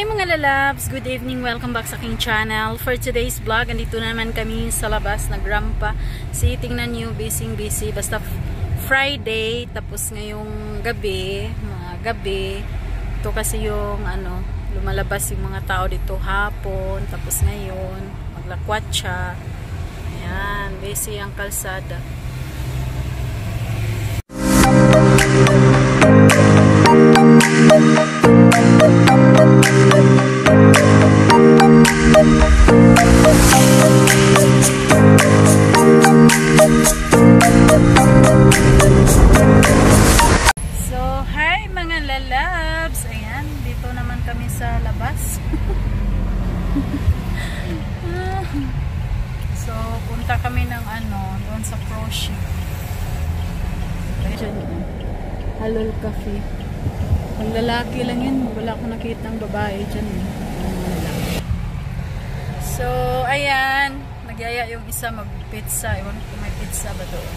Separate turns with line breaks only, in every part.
Hey mga lalabs, good evening, welcome back sa aking channel. For today's vlog, andito naman kami sa labas, nagrampa. Si tingnan nyo, busy, basta Friday, tapos ngayong gabi, mga gabi, ito kasi yung lumalabas yung mga tao dito hapon, tapos ngayon, maglakwat siya. Ayan, busy ang kalsada. So, hi mga lalabs! Ayan, dito naman kami sa labas. So, punta kami ng doon sa Proshi. Ayan, Halol Cafe. Ang lalaki lang yun, wala akong nakita ng babae dyan. So, ayan, nagyaya yung isa mag-pizza. Ewan ko may pizza ba doon.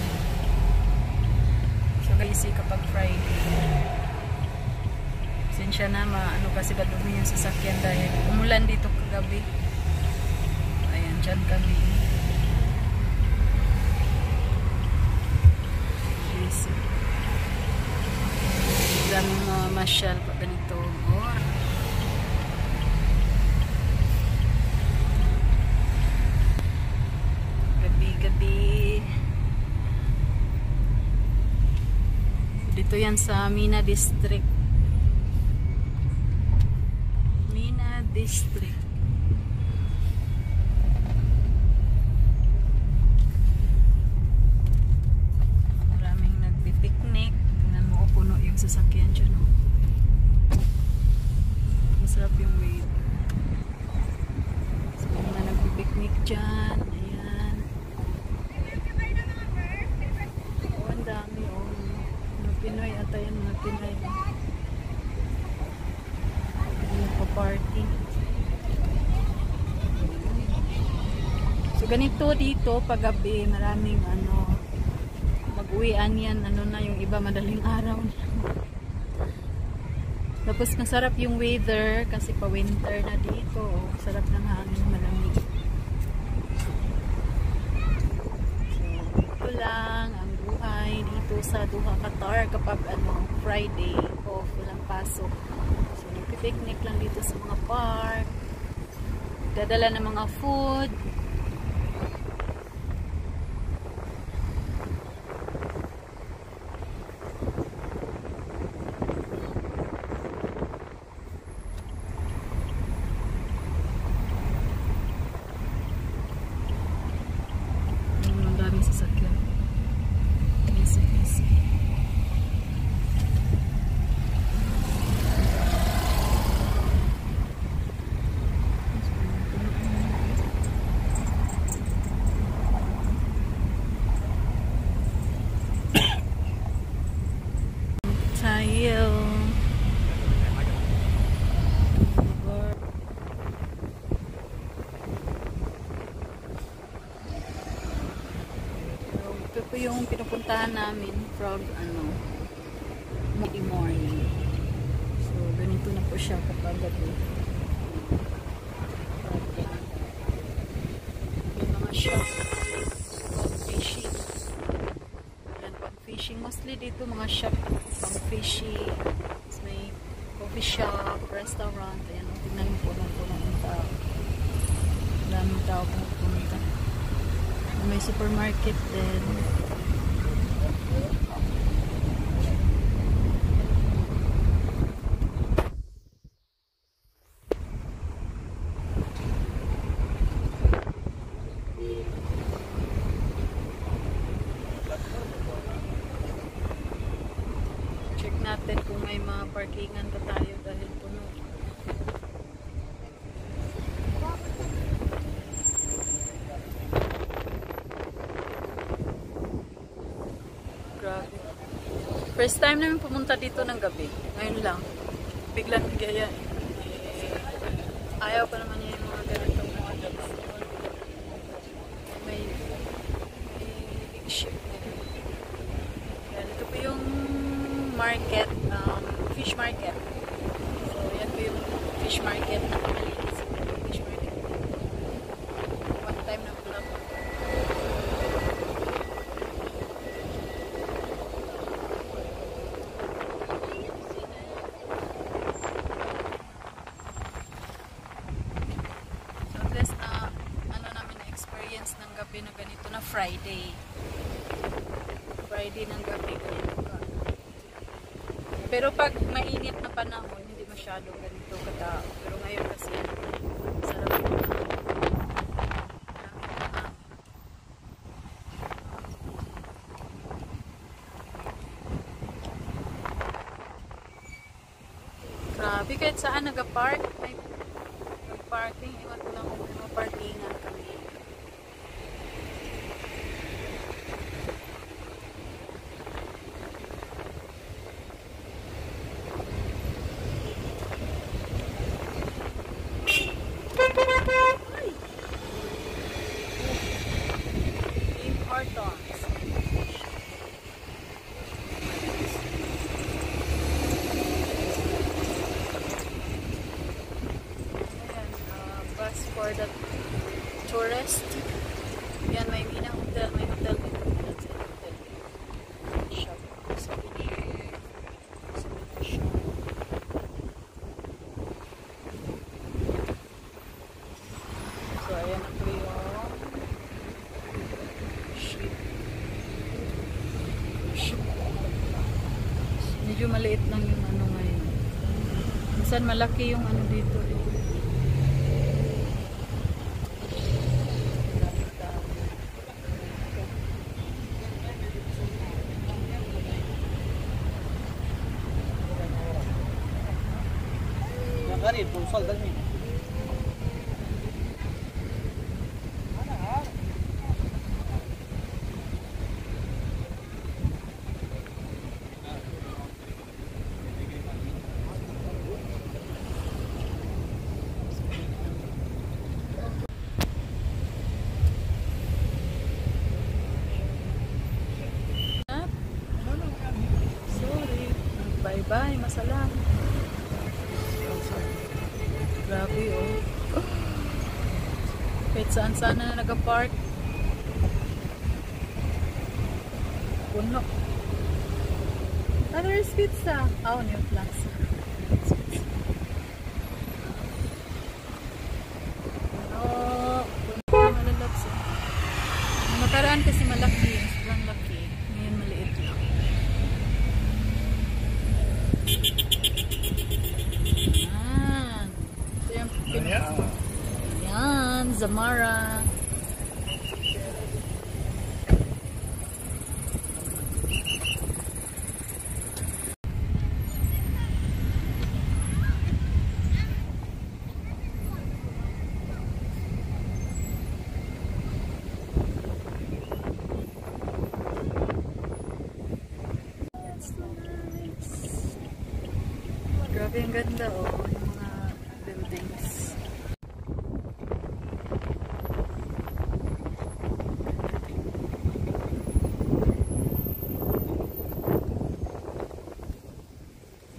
So, guys, kapag Friday. Sinsya na, kasi ba dumi yung sasakyan dahil umulan dito kagabi. Ayan, dyan kami. Busy. Daming masyal pa ganito. Gabi. Dito yan sa Mina District. Mina District. Maraming nagpipiknik. Tingnan mo, puno yung sasakyan dyan. Masarap yung wave. So, mga nagpipiknik dyan. Pinoy ata yan, mga Pinoy nagpa-party. So ganito dito paggabi, maraming mag-uwian yan, na yung iba madaling araw. Tapos masarap yung weather kasi pa winter na dito. Sarap ng hangin, malamig. So ito lang ang buhay dito sa Doha, Qatar kapag Friday off, walang pasok. So nagpipiknik lang dito sa mga park, dadala ng mga food. Ang daming sasakyan. Ito po yung pinupuntahan namin from morning. So ganito na po siya kapag gabi. May mga shop pang fishing. Yan, pang fishing. Mostly dito mga shop pang fishing. May coffee shop, restaurant. Ayan, tingnan mo po ng tao. Daming tao pumunta. May supermarket din. Check natin kung may mga parkingan pa tayo dahil puno. Grabe. First time namin pumunta dito ng gabi. Ngayon lang. Biglang gaya. Ayaw pa naman yung mga ganitong mga gabi. May big ship. Yan. Ito po yung market. Fish market. So, yan po yung fish market. Kaya nakamalinis ang fish market dito. One time na vlog ako. So at least na ano namin na experience ng gabi na ganito na Friday. Friday ng gabi ganito ka. Pero pag mainit na panahon, hindi masyado ganito katao. Pero ngayon kasi sarap yung grabe, kahit saan nag-park, may parking, iwan ko lang kung mga parkingan kami. Tim Hortons. Bus for the tourist. Yan, may Mina Hotel. May hotel dito. Shop. Souvenir. Shop. So, ayan na po yung ship. Medyo maliit lang yung ano ngayon. Minsan malaki yung ano dito.
غريب توصل ده لمين؟
Sorry. Bye-bye. Masalam. Grabe oh. Kahit saan-saan na nag-park. Puno. Ano is pizza? Oh, New Plaza. Oh, puno na lalabs eh. Nakaraan kasi malaki. Sobrang laki. Ngayon maliit lang. Yan, Zamara. Grabe ang ganda oh, yung mga buildings.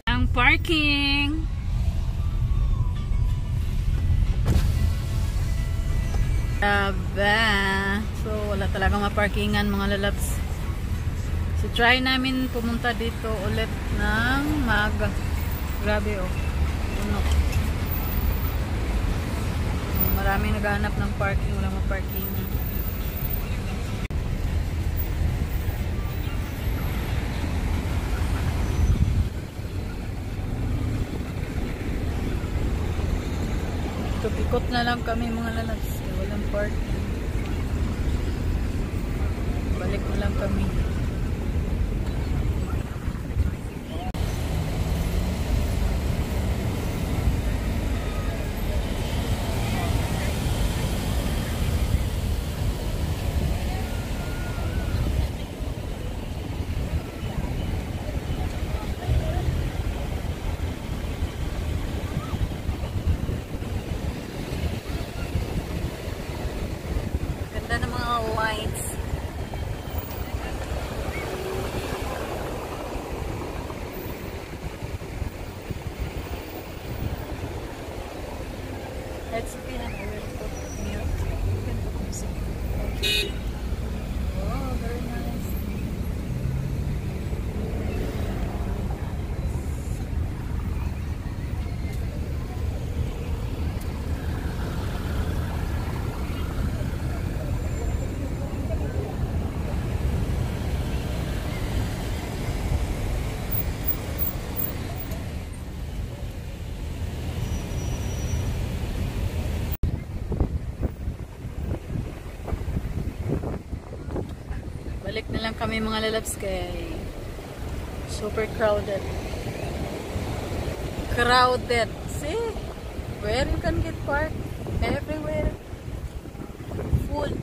Ang parking. Grabe. So wala talagang maparkingan mga lalabs. So try namin pumunta dito ulit ng maaga. Grabe oh. Puno. Maraming naghahanap ng parking, walang maparking. So pikot na lang kami mga lalabs. Walang parking. Balik na lang kami. Ganda ng mga lights. Let's see na I will put mute. You can put music. Okay. Oh, very nice. Balik na lang kami mga lalabs kay super crowded. Crowded. See? Where you can get parked? Everywhere. Full.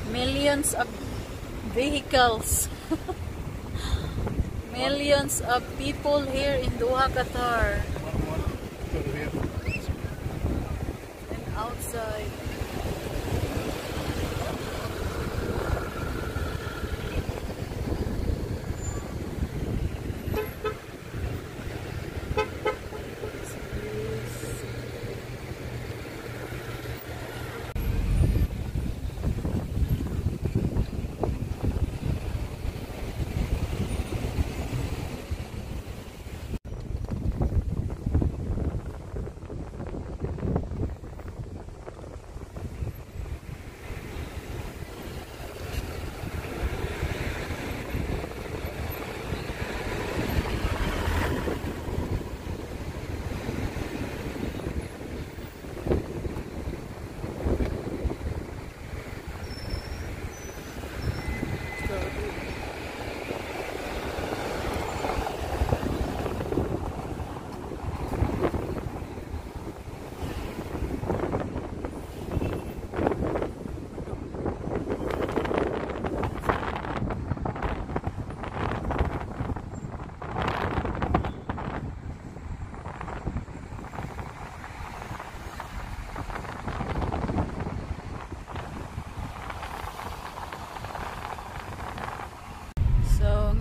Millions of vehicles. Millions of people here in Doha, Qatar. And outside.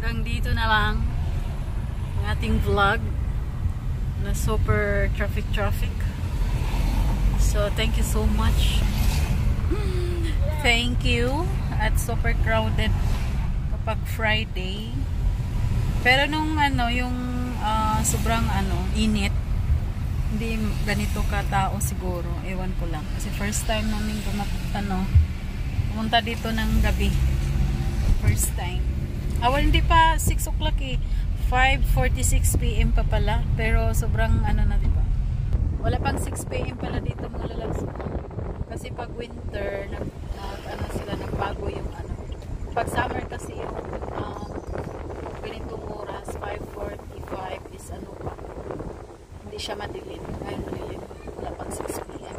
Hanggang dito na lang ang ating vlog na super traffic. So thank you so much. Thank you. At super crowded kapag Friday. Pero nung yung sobrang init, hindi ganito katao siguro. Ewan ko lang. Kasi first time namin pumunta dito ng gabi. First time. Hindi pa 6 o'clock eh. 5:46 PM pa pala. Pero sobrang na, diba? Wala pang 6 PM pala dito mga lalabs. Kasi pag winter, nagbago yung Pag summer kasi yung ganitong oras, 5:45 is pa. Hindi siya madilim. Ngayon madilim. Wala pang 6 PM.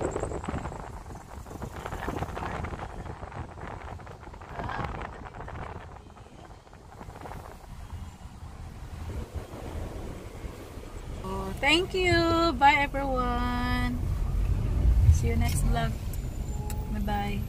Thank you. Bye everyone. See you next vlog. Bye bye.